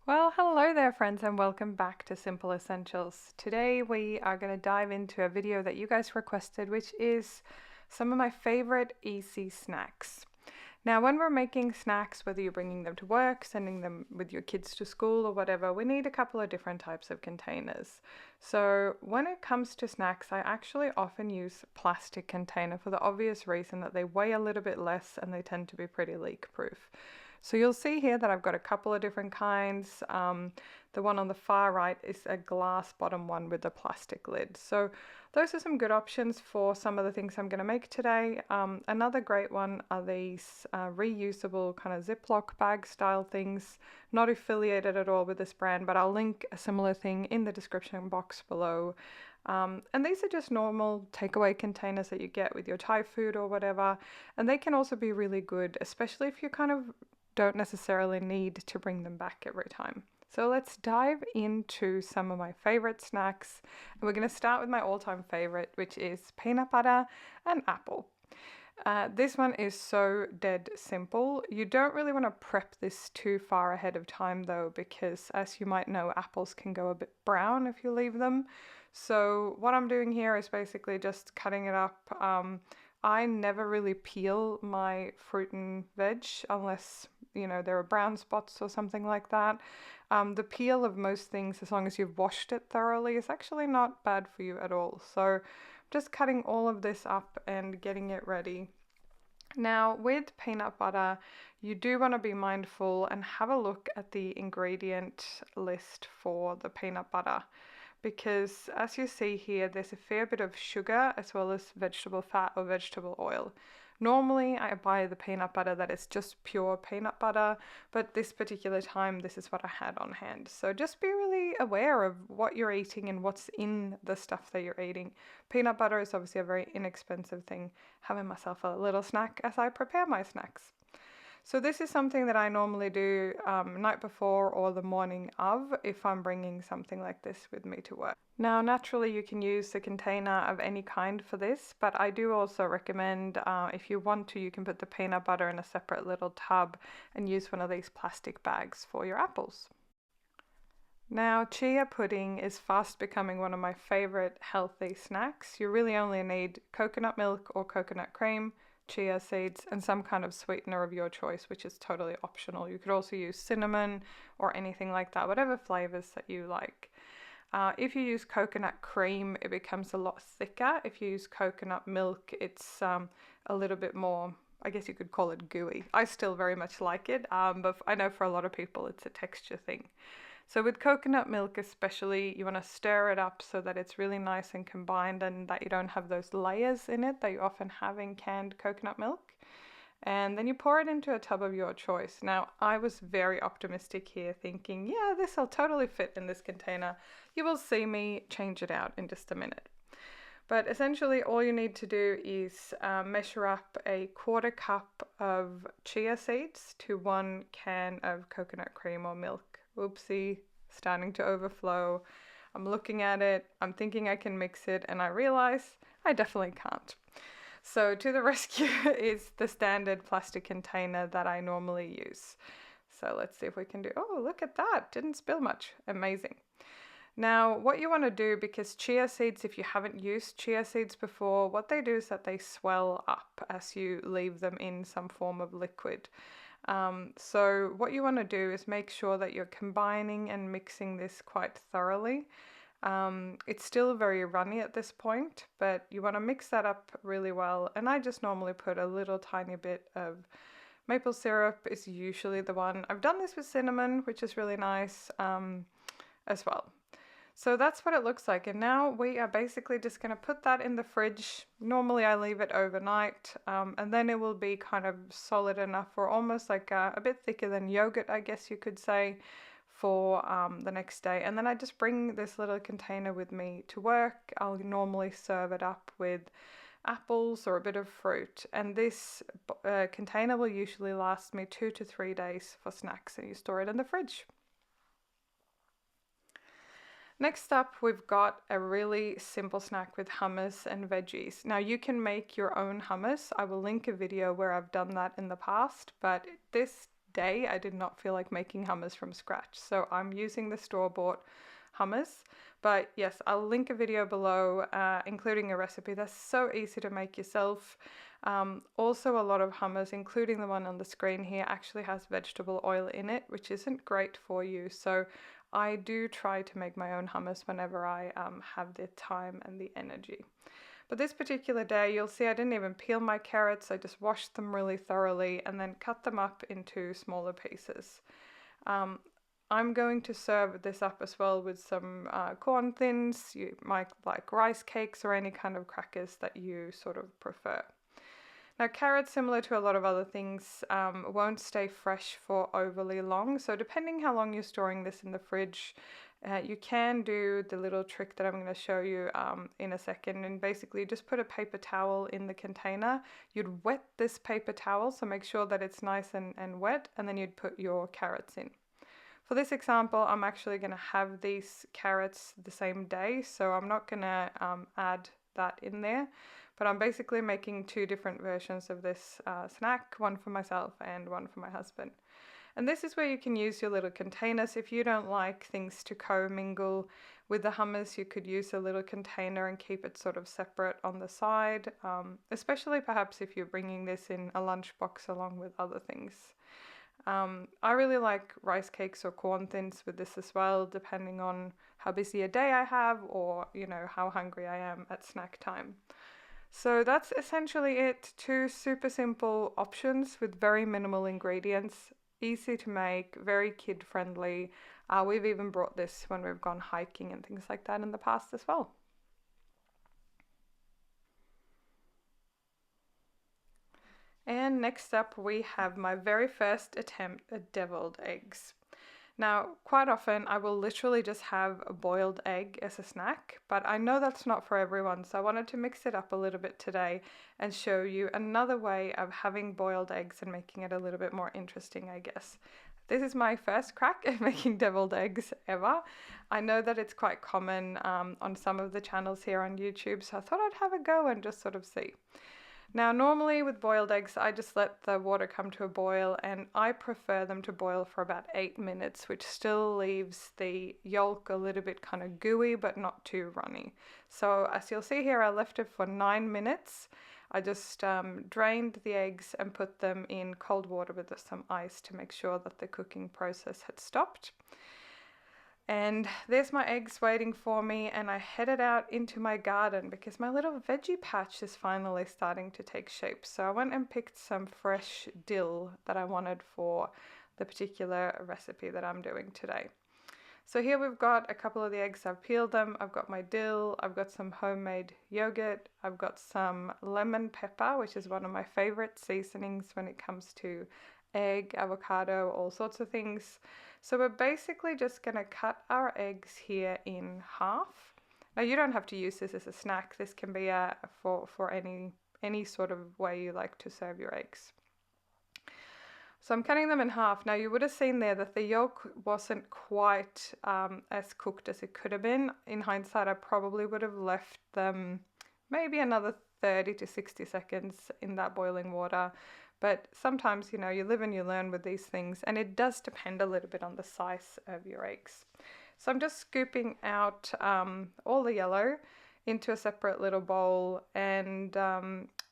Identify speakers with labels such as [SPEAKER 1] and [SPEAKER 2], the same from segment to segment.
[SPEAKER 1] Well, hello there, friends, and welcome back to Simple Essentials. Today, we are going to dive into a video that you guys requested, which is some of my favorite easy snacks. Now, when we're making snacks, whether you're bringing them to work, sending them with your kids to school, or whatever, we need a couple of different types of containers. So, when it comes to snacks, I actually often use plastic container for the obvious reason that they weigh a little bit less and they tend to be pretty leak proof. So you'll see here that I've got a couple of different kinds. The one on the far right is a glass bottom one with a plastic lid. So those are some good options for some of the things I'm going to make today. Another great one are these reusable kind of Ziploc bag style things, not affiliated at all with this brand, but I'll link a similar thing in the description box below. And these are just normal takeaway containers that you get with your Thai food or whatever. And they can also be really good, especially if you kind of don't necessarily need to bring them back every time. So let's dive into some of my favorite snacks. And we're going to start with my all-time favorite, which is peanut butter and apple. This one is so dead simple. You don't really want to prep this too far ahead of time though, because as you might know, apples can go a bit brown if you leave them. So what I'm doing here is basically just cutting it up. I never really peel my fruit and veg unless, there are brown spots or something like that. The peel of most things, as long as you've washed it thoroughly, is actually not bad for you at all. So just cutting all of this up and getting it ready. Now, with peanut butter, you do want to be mindful and have a look at the ingredient list for the peanut butter, because as you see here, there's a fair bit of sugar as well as vegetable fat or vegetable oil. Normally, I buy the peanut butter that is just pure peanut butter, but this particular time, this is what I had on hand. So just be really aware of what you're eating and what's in the stuff that you're eating. Peanut butter is obviously a very inexpensive thing. Having myself a little snack as I prepare my snacks. So this is something that I normally do night before or the morning of if I'm bringing something like this with me to work. Now, naturally, you can use a container of any kind for this, but I do also recommend if you want to, you can put the peanut butter in a separate little tub and use one of these plastic bags for your apples. Now, chia pudding is fast becoming one of my favorite healthy snacks. You really only need coconut milk or coconut cream, chia seeds, and some kind of sweetener of your choice, which is totally optional. You could also use cinnamon or anything like that, whatever flavors that you like. If you use coconut cream, it becomes a lot thicker. If you use coconut milk, it's a little bit more, I guess you could call it gooey. I still very much like it, but I know for a lot of people it's a texture thing. So with coconut milk especially, you want to stir it up so that it's really nice and combined and that you don't have those layers in it that you often have in canned coconut milk. And then you pour it into a tub of your choice. Now, I was very optimistic here, thinking, yeah, this will totally fit in this container. You will see me change it out in just a minute. But essentially, all you need to do is measure up a quarter cup of chia seeds to 1 can of coconut cream or milk. Oopsie, starting to overflow. I'm looking at it, I'm thinking I can mix it, and I realize I definitely can't. So to the rescue is the standard plastic container that I normally use. So let's see if we can do, oh, look at that, didn't spill much, amazing. Now, what you want to do, because chia seeds, if you haven't used chia seeds before, what they do is that they swell up as you leave them in some form of liquid. So what you want to do is make sure that you're combining and mixing this quite thoroughly. It's still very runny at this point, but you want to mix that up really well. And I just normally put a little tiny bit of maple syrup is usually the one. I've done this with cinnamon, which is really nice as well. So that's what it looks like, and now we are basically just going to put that in the fridge. Normally I leave it overnight, and then it will be kind of solid enough, or almost like a bit thicker than yogurt, I guess you could say, for the next day. And then I just bring this little container with me to work. I'll normally serve it up with apples or a bit of fruit, and this container will usually last me 2 to 3 days for snacks, and you store it in the fridge. Next up, we've got a really simple snack with hummus and veggies. Now you can make your own hummus. I will link a video where I've done that in the past, but this day I did not feel like making hummus from scratch. So I'm using the store-bought hummus. But yes, I'll link a video below, including a recipe that's so easy to make yourself. Also, a lot of hummus, including the one on the screen here, actually has vegetable oil in it, which isn't great for you. So I do try to make my own hummus whenever I have the time and the energy. But this particular day, you'll see I didn't even peel my carrots. I just washed them really thoroughly and then cut them up into smaller pieces. I'm going to serve this up as well with some corn thins. You might like rice cakes or any kind of crackers that you sort of prefer. Now, carrots, similar to a lot of other things, won't stay fresh for overly long. So depending how long you're storing this in the fridge, you can do the little trick that I'm going to show you in a second, and basically just put a paper towel in the container. You'd wet this paper towel, so make sure that it's nice and wet, and then you'd put your carrots in. For this example, I'm actually going to have these carrots the same day, so I'm not going to add that in there. But I'm basically making two different versions of this snack, one for myself and one for my husband. And this is where you can use your little containers. If you don't like things to co-mingle with the hummus, you could use a little container and keep it sort of separate on the side, especially perhaps if you're bringing this in a lunchbox along with other things. I really like rice cakes or corn thins with this as well, depending on how busy a day I have or, you know, how hungry I am at snack time. So that's essentially it. Two super simple options with very minimal ingredients, easy to make, very kid friendly. We've even brought this when we've gone hiking and things like that in the past as well. And next up we have my very first attempt at deviled eggs. Now, quite often I will literally just have a boiled egg as a snack, but I know that's not for everyone, so I wanted to mix it up a little bit today and show you another way of having boiled eggs and making it a little bit more interesting, I guess. This is my first crack at making deviled eggs ever. I know that it's quite common on some of the channels here on YouTube, so I thought I'd have a go and just sort of see. Now, normally with boiled eggs, I just let the water come to a boil, and I prefer them to boil for about 8 minutes, which still leaves the yolk a little bit kind of gooey, but not too runny. So as you'll see here, I left it for 9 minutes. I just drained the eggs and put them in cold water with some ice to make sure that the cooking process had stopped. And there's my eggs waiting for me, and I headed out into my garden because my little veggie patch is finally starting to take shape. So I went and picked some fresh dill that I wanted for the particular recipe that I'm doing today. So here we've got a couple of the eggs. I've peeled them. I've got my dill. I've got some homemade yogurt. I've got some lemon pepper, which is one of my favorite seasonings when it comes to egg, avocado, all sorts of things. So we're basically just going to cut our eggs here in half. Now, you don't have to use this as a snack. This can be for any sort of way you like to serve your eggs. So I'm cutting them in half. Now, you would have seen there that the yolk wasn't quite as cooked as it could have been. In hindsight, I probably would have left them maybe another 30 to 60 seconds in that boiling water. But sometimes, you know, you live and you learn with these things, and it does depend a little bit on the size of your eggs. So I'm just scooping out all the yellow into a separate little bowl and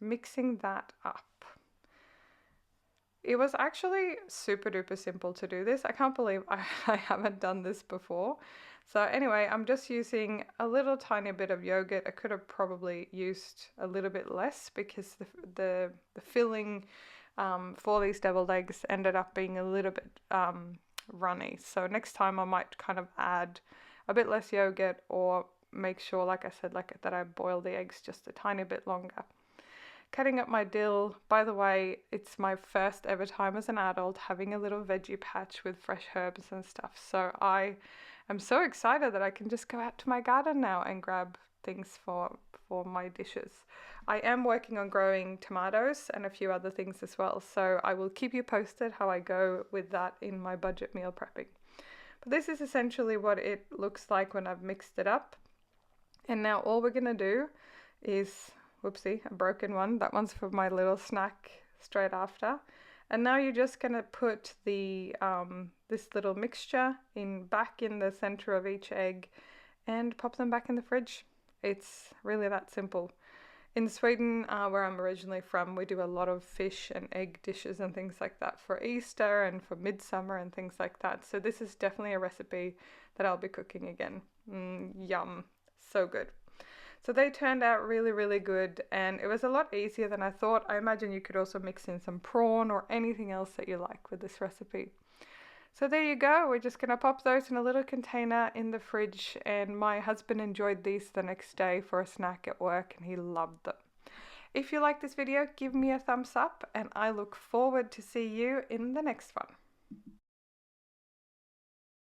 [SPEAKER 1] mixing that up. It was actually super duper simple to do this. I can't believe I haven't done this before. So anyway, I'm just using a little tiny bit of yogurt. I could have probably used a little bit less because the filling for these deviled eggs ended up being a little bit runny. So next time I might kind of add a bit less yogurt or make sure, like I said, that I boil the eggs just a tiny bit longer. Cutting up my dill. By the way, it's my first ever time as an adult having a little veggie patch with fresh herbs and stuff. So I am so excited that I can just go out to my garden now and grab things for my dishes. I am working on growing tomatoes and a few other things as well. So I will keep you posted how I go with that in my budget meal prepping. But this is essentially what it looks like when I've mixed it up. And now all we're going to do is, whoopsie, a broken one. That one's for my little snack straight after. And now you're just going to put the this little mixture back in the center of each egg and pop them back in the fridge. It's really that simple. In Sweden, where I'm originally from, we do a lot of fish and egg dishes and things like that for Easter and for midsummer and things like that. So this is definitely a recipe that I'll be cooking again. Yum. So good. So they turned out really, really good, and it was a lot easier than I thought. I imagine you could also mix in some prawn or anything else that you like with this recipe. So there you go. We're just going to pop those in a little container in the fridge, and my husband enjoyed these the next day for a snack at work and he loved them. If you like this video, give me a thumbs up and I look forward to see you in the next one.